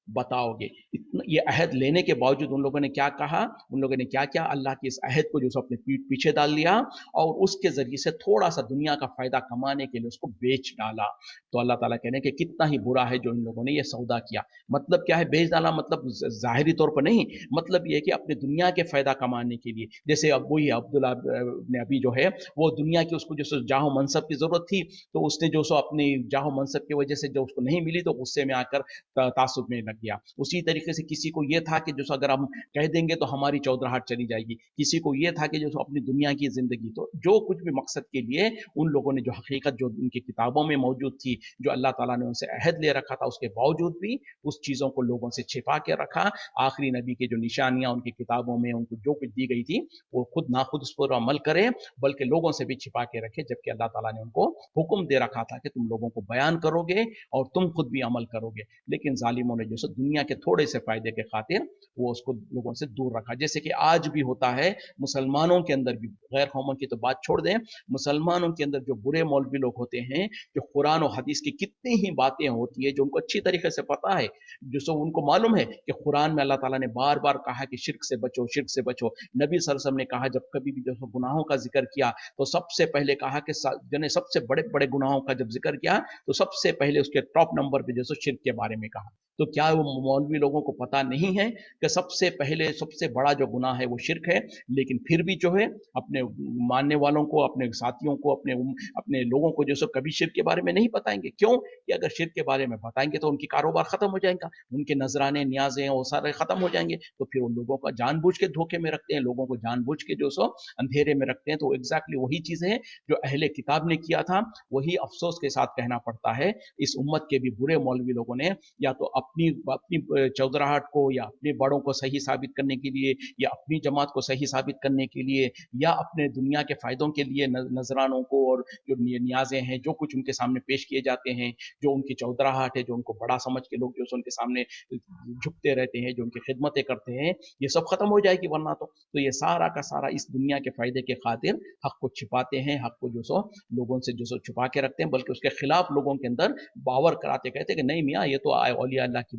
बताओगे। इतना ये अहद लेने के बावजूद उन लोगों ने क्या कहा, उन लोगों ने क्या क्या, अल्लाह के इस अहद को जो सो अपने पीठ पीछे डाल लिया और उसके जरिए से थोड़ा सा दुनिया का फायदा कमाने के लिए उसको बेच डाला। तो अल्लाह ताला कह रहे हैं कि कितना ही बुरा है जो इन लोगों ने ये सौदा किया। मतलब क्या है बेच डाला, मतलब जाहिरी तौर पर नहीं, मतलब ये है कि अपने दुनिया के फायदा कमाने के लिए। जैसे अब वही अब्दुल्ला ने अभी जो है वो दुनिया की, उसको जो जाहो मनसब की जरूरत थी, तो उसने जो सो अपनी जाहो मनसब की वजह से जो उसको नहीं मिली, तो गुस्से में आकर तासुब में लग गया। उसी तरीके से किसी को ये था कि जो अगर हम कह देंगे तो हमारी चौधराहट चली जाएगी, किसी को ये था कि जो अपनी दुनिया की जिंदगी, तो जो कुछ भी मकसद के लिए उन लोगों ने जो हकीकत जो उनकी किताबों में मौजूद थी, जो अल्लाह ताला ने उनसे अहद ले रखा था, उसके बावजूद भी उस चीजों को लोगों से छिपा के रखा। आखिरी नबी के जो निशानियां उनकी किताबों में उनको जो कुछ दी गई थी, वो खुद ना खुद उस पर अमल करें, बल्कि लोगों से भी छिपा के रखे, जबकि अल्लाह ताला ने उनको हुक्म दे रखा था कि तुम लोगों को बयान करोगे और तुम खुद भी अमल करोगे। लेकिन जालिमों ने जो दुनिया के थोड़े से फायदे के खातिर वो उसको लोगों से दूर रखा। जैसे कि आज भी होता है मुसलमानों के अंदर भी, गैर कौमों की तो बात छोड़ दें, मुसलमानों के अंदर जो बुरे मौलवी लोग होते हैं, जो कुरान और हदीस की कितनी ही बातें होती है जो उनको अच्छी तरीके से पता है, जो सो उनको मालूम है कि कुरान में अल्लाह ताला ने बार बार कहा कि शिर्क से बचो, शिर्क से बचो। नबी सल्लल्लाहु अलैहि वसल्लम ने कहा, जब कभी भी जो गुनाहों का जिक्र किया तो सबसे पहले कहा कि जने सबसे बड़े बड़े गुनाहों का जब जिक्र किया तो सबसे पहले उसके टॉप नंबर पे जो शिर्क के बारे में कहा। तो क्या वो मौलवी लोगों को पता नहीं है कि सबसे पहले सबसे बड़ा जो गुनाह है वो शिर्क है, लेकिन फिर भी जो है अपने मानने वालों को, अपने साथियों को, अपने लोगों को जो सो कभी शिर्क के बारे में नहीं बताएंगे। क्यों? कि अगर शिर्क के बारे में बताएंगे तो उनकी कारोबार खत्म हो जाएगा, उनके नजराने न्याजे वो सारे खत्म हो जाएंगे। तो फिर उन लोगों का जानबूझ के धोखे में रखते हैं, लोगों को जानबूझ के जो सो अंधेरे में रखते हैं। तो एग्जैक्टली वही चीज है जो अहले किताब ने किया था, वही अफसोस के साथ कहना पड़ता है इस उम्मत के भी बुरे मौलवी लोगों ने या तो अपनी अपनी चौधराहट को या अपने बड़ों को सही साबित करने के लिए या अपनी जमात को सही साबित करने के लिए या अपने दुनिया के फायदों के लिए नजरानों को और जो नियाजें हैं जो कुछ उनके सामने पेश किए जाते हैं, जो उनकी चौधराहट है, जो उनको बड़ा समझ के लोग जो उनके सामने झुकते रहते हैं, जो उनकी खिदमतें करते हैं, ये सब खत्म हो जाएगी वरना तो ये सारा का सारा इस दुनिया के फायदे के खातिर हक को छिपाते हैं, हक को जो सो लोगों से जो सो छुपा के रखते हैं, बल्कि उसके खिलाफ लोगों के अंदर बावर कराते, कहते हैं कि नहीं मियाँ ये तो औलिया अल्लाह की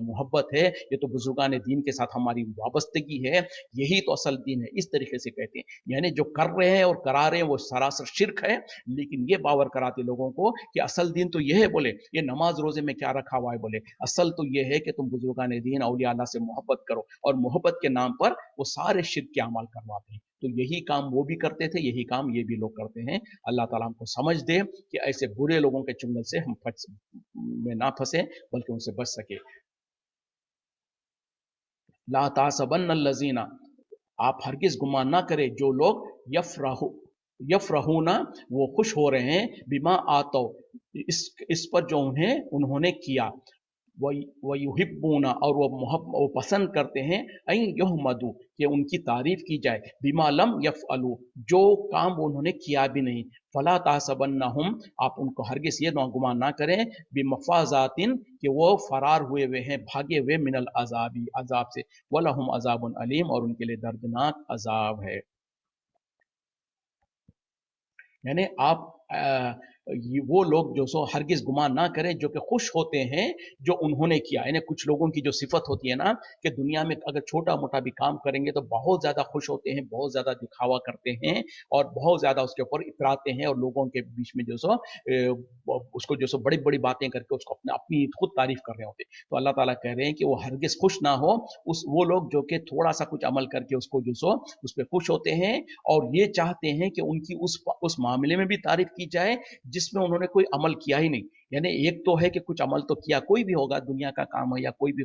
मोहब्बत है, ये तो बुजुर्गान दीन के साथ हमारी वाबस्तगी है, यही तो असल दीन है। इस तरीके से कहते हैं, यानी जो कर रहे हैं और करा रहे हैं वो सरासर शिर्क है, लेकिन ये बावर कराते लोगों को कि असल दीन तो ये है, बोले ये नमाज रोजे में क्या रखा हुआ है, बोले असल तो ये है कि तुम बुजुर्गान दीन औलिया अल्लाह से मोहब्बत करो, और मोहब्बत के नाम पर वो सारे शिर्क के अमल करवाते हैं। तो यही काम वो भी करते थे, यही काम ये भी लोग करते हैं। अल्लाह ताला हमको समझ दे कि ऐसे बुरे लोगों के चुंगल से हम में ना फंसे, बल्कि उनसे बच सके। ला तासबन लजीना, आप हरगिज गुमान ना करें जो लोग यफरहूना, वो खुश हो रहे हैं, बिमा आतो, इस पर जो उन्होंने किया, वयुहिब्बूना, और वो पसंद करते हैं, अन युहमदू, कि उनकी तारीफ की जाए, बिमा लम यफअलू, जो काम उन्होंने किया भी नहीं। फला ताहसबन्नहुम, आप उनको हरगिज ये गुमान ना करें, बिमफाजातिन, कि वो फरार हुए हैं, भागे हुए, मिनल अजाबी, अजाब से, वलहुम अजाबुन अलीम, और उनके लिए दर्दनाक अजाब है। यानी आप वो लोग जो सो हरगिज गुमान ना करें जो कि खुश होते हैं जो उन्होंने किया। यानी कुछ लोगों की जो सिफत होती है ना कि दुनिया में अगर छोटा मोटा भी काम करेंगे तो बहुत ज्यादा खुश होते हैं, बहुत ज्यादा दिखावा करते हैं और बहुत ज्यादा उसके ऊपर इतराते हैं, और लोगों के बीच में जो सो उसको जो सो बड़ी बड़ी बातें करके उसको अपनी खुद तारीफ कर रहे होते हैं। तो अल्लाह ताला कह रहे हैं कि वो हरगिज खुश ना हो, वो लोग जो कि थोड़ा सा कुछ अमल करके उसको जो सो उस पर खुश होते हैं और ये चाहते हैं कि उनकी उस मामले में भी तारीफ की जाए जिसमें उन्होंने कोई अमल किया ही नहीं। यानी एक तो है कि कुछ अमल तो किया, कोई भी होगा, दुनिया का काम है या कोई भी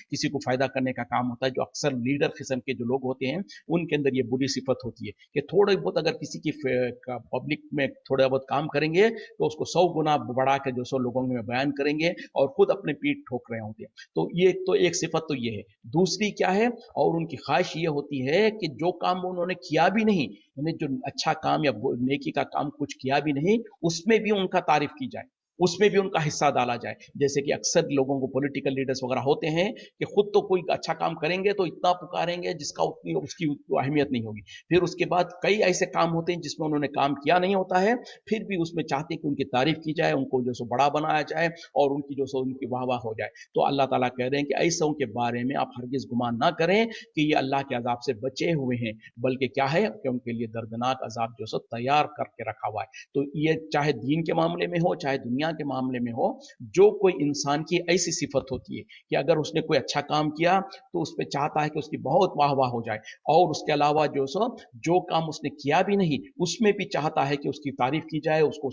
किसी को फायदा करने का काम होता है, जो अक्सर लीडर किस्म के जो लोग होते हैं उनके अंदर ये बुरी सिफत होती है कि थोड़े बहुत अगर किसी की पब्लिक में थोड़ा बहुत काम करेंगे तो उसको 100 गुना बढ़ा के जो सो लोगों में बयान करेंगे और खुद अपने पीठ ठोक रहे होते हैं। तो ये तो एक सिफत तो ये है। दूसरी क्या है, और उनकी ख्वाहिश ये होती है कि जो काम उन्होंने किया भी नहीं, यानी जो अच्छा काम या नेकी का काम कुछ किया भी नहीं, उसमें भी उनका तारीफ की जाए, उसमें भी उनका हिस्सा डाला जाए। जैसे कि अक्सर लोगों को पॉलिटिकल लीडर्स वगैरह होते हैं कि खुद तो कोई अच्छा काम करेंगे तो इतना पुकारेंगे जिसका उतनी उसकी अहमियत नहीं होगी, फिर उसके बाद कई ऐसे काम होते हैं जिसमें उन्होंने काम किया नहीं होता है, फिर भी उसमें चाहते हैं कि उनकी तारीफ की जाए, उनको जो सो बड़ा बनाया जाए और उनकी जो सो उनकी वाह वाह हो जाए। तो अल्लाह ताला कह रहे हैं कि ऐसों के बारे में आप हरगिज गुमान ना करें कि ये अल्लाह के अजाब से बचे हुए हैं, बल्कि क्या है कि उनके लिए दर्दनाक अजाब जो सो तैयार करके रखा हुआ है। तो ये चाहे दीन के मामले में हो चाहे दुनिया के मामले में हो, जो कोई इंसान की ऐसी सिफत होती है कि अगर उसने कोई अच्छा काम किया तो उस पर चाहता है कि उसकी बहुत वाह वाह हो जाए, और उसके अलावा जो काम उसने किया भी नहीं उसमें भी चाहता है कि उसकी तारीफ की जाए, उसको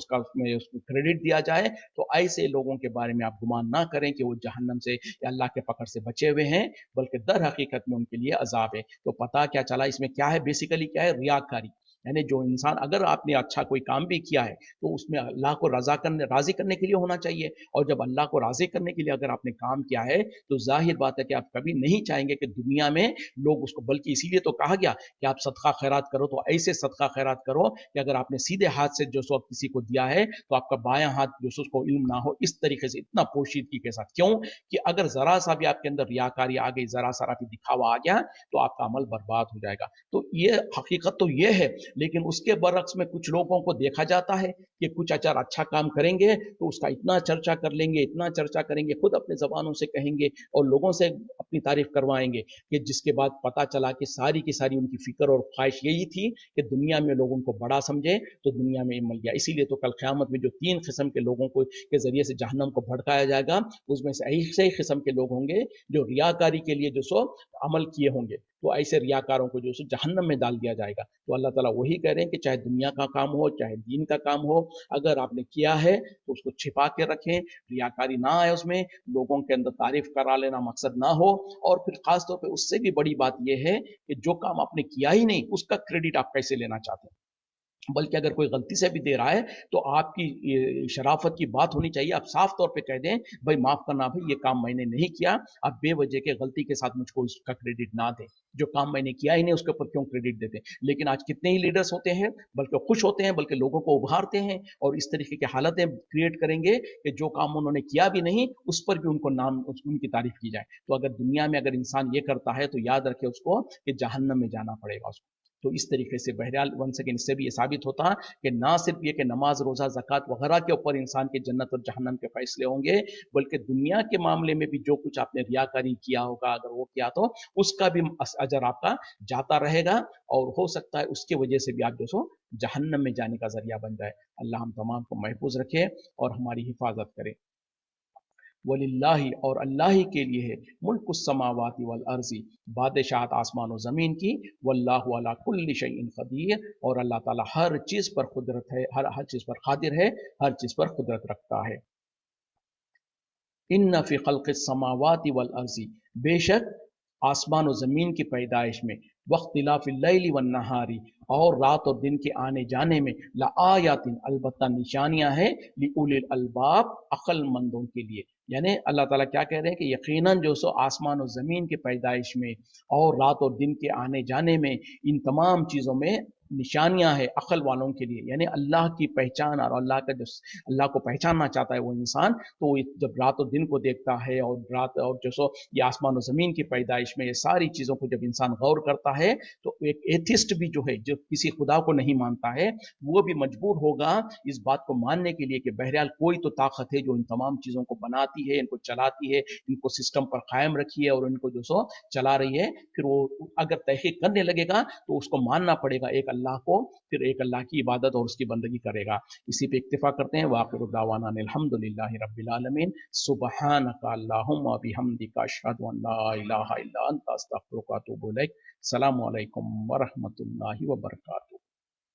क्रेडिट दिया जाए। तो ऐसे लोगों के बारे में आप गुमान ना करें कि वो जहन्नम से या अल्लाह के पकड़ से बचे हुए हैं, बल्कि दर हकीकत में उनके लिए अजाब है। तो पता क्या चला इसमें क्या है, बेसिकली क्या है, रियाकारी। यानी जो इंसान, अगर आपने अच्छा कोई काम भी किया है तो उसमें अल्लाह को राजी करने के लिए होना चाहिए, और जब अल्लाह को राजी करने के लिए अगर आपने काम किया है तो जाहिर बात है कि आप कभी नहीं चाहेंगे कि दुनिया में लोग उसको, बल्कि इसीलिए तो कहा गया कि आप सदका खैरात करो तो ऐसे सदका खैरात करो कि अगर आपने सीधे हाथ से जो सो किसी को दिया है तो आपका बायां हाथ जो सो उसको इल्म ना हो, इस तरीके से इतना पोशीदगी के साथ। क्यों कि अगर जरा सा भी आपके अंदर रियाकारी आ गई, जरा सा भी दिखावा आ गया तो आपका अमल बर्बाद हो जाएगा। तो ये हकीकत तो ये है, لیکن اس کے برعکس میں کچھ لوگوں کو دیکھا جاتا ہے کہ کچھ اچھا کام کریں گے تو اس کا اتنا چرچا کر لیں گے، اتنا چرچا کریں گے، خود اپنے زبانوں سے کہیں گے اور لوگوں سے اپنی تعریف کروائیں گے، کہ جس کے بعد پتا چلا کہ ساری کی ساری ان کی فکر اور خواہش یہی تھی کہ دنیا میں لوگوں کو بڑا سمجھے تو دنیا میں مل گیا۔ اسی لیے تو کل قیامت میں جو 3 قسم کے لوگوں کو کے ذریعے سے جہنم کو بھڑکایا جائے گا، اس میں سے ایسے ہی قسم کے لوگ ہوں گے جو ریاکاری کے لیے جو سو عمل کیے ہوں گے، تو ایسے ریاکاروں کو جو سو جہنم میں ڈال دیا جائے گا۔ تو اللہ تعالیٰ وہی کہہ رہے ہیں کہ چاہے دنیا کا کام ہو چاہے دین کا کام ہو، اگر آپ نے کیا ہے تو اس کو چھپا کے رکھیں، ریاکاری نہ آئے اس میں، لوگوں کے اندر تعریف کرا لینا مقصد نہ ہو، اور پھر خاص طور پہ اس سے بھی بڑی بات یہ ہے کہ جو کام آپ نے کیا ہی نہیں اس کا کریڈٹ آپ کیسے لینا چاہتے ہیں، بلکہ اگر کوئی غلطی سے بھی دے رہا ہے تو آپ کی شرافت کی بات ہونی چاہیے، آپ صاف طور پہ کہہ دیں بھائی معاف کرنا بھائی، یہ کام میں نے نہیں کیا، آپ بے وجہ کے غلطی کے ساتھ مجھ کو اس کا کریڈٹ نہ دیں، جو کام میں نے کیا ہی نہیں اس کے اوپر کیوں کریڈٹ دیتے ہیں۔ لیکن آج کتنے ہی لیڈرز ہوتے ہیں بلکہ خوش ہوتے ہیں، بلکہ لوگوں کو ابھارتے ہیں اور اس طریقے کی حالتیں کریٹ کریں گے کہ جو کام انہوں نے کیا بھی نہیں اس پر بھی ان کو نام ان کی تعریف کی جائے۔ تو اگر دنیا میں اگر انسان یہ کرتا ہے تو یاد رکھے اس کو کہ جہنم میں جانا پڑے گا اس کو۔ تو اس طریقے سے بہرحال ون سیکنڈ اس سے بھی یہ ثابت ہوتا کہ نہ صرف یہ کہ نماز روزہ زکوٰۃ وغیرہ کے اوپر انسان کے جنت اور جہنم کے فیصلے ہوں گے، بلکہ دنیا کے معاملے میں بھی جو کچھ آپ نے ریاکاری کیا ہوگا اگر وہ کیا تو اس کا بھی اجر آپ کا جاتا رہے گا، اور ہو سکتا ہے اس کی وجہ سے بھی آپ جو سو جہنم میں جانے کا ذریعہ بن جائے۔ اللہ ہم تمام کو محفوظ رکھے اور ہماری حفاظت کرے۔ وَلِلَّهِ اور اللہ ہی کے لیے ہے ملک السماوات والارض، بادشاہت آسمان و زمین کی، واللہ علی کل شیء قدیر اور اللہ تعالیٰ ہر چیز پر قدرت ہے، ہر چیز پر قادر ہے، ہر چیز پر قدرت رکھتا ہے۔ ان فی خلق السماوات والارض، بے شک آسمان و زمین کی پیدائش میں، واختلاف اللیل والنہار اور رات اور دن کے آنے جانے میں، لآیات البتہ نشانیاں ہیں، لأولی الالباب عقل مندوں کے لیے۔ یعنی اللہ تعالیٰ کیا کہہ رہے ہیں کہ یقیناً جو سو آسمان و زمین کی پیدائش میں اور رات اور دن کے آنے جانے میں، ان تمام چیزوں میں نشانیاں ہیں عقل والوں کے لیے، یعنی اللہ کی پہچان اور اللہ کا جو اللہ کو پہچاننا چاہتا ہے وہ انسان، تو جب رات اور دن کو دیکھتا ہے اور رات اور جو سو یہ آسمان و زمین کی پیدائش میں یہ ساری چیزوں کو جب انسان غور کرتا ہے تو ایک ایتھسٹ بھی جو ہے جو کسی خدا کو نہیں مانتا ہے وہ بھی مجبور ہوگا اس بات کو ماننے کے لیے کہ بہرحال کوئی تو طاقت ہے جو ان تمام چیزوں کو بناتی ہے، ان کو چلاتی ہے، ان کو سسٹم پر قائم رکھی ہے اور ان کو جو سو چلا رہی ہے۔ پھر وہ اگر تحقیق کرنے لگے گا تو اس کو ماننا پڑے گا ایک اللہ کو، پھر ایک اللہ کی عبادت اور اس کی بندگی کرے گا۔ اسی پہ اکتفا کرتے ہیں۔ وآخر دعوانا الحمدللہ رب العالمین، سبحانک اللہم وبحمدک، اشہد ان لا الہ الا انت، استغفرک واتوب الیک۔ السلام علیکم ورحمۃ اللہ وبرکاتہ۔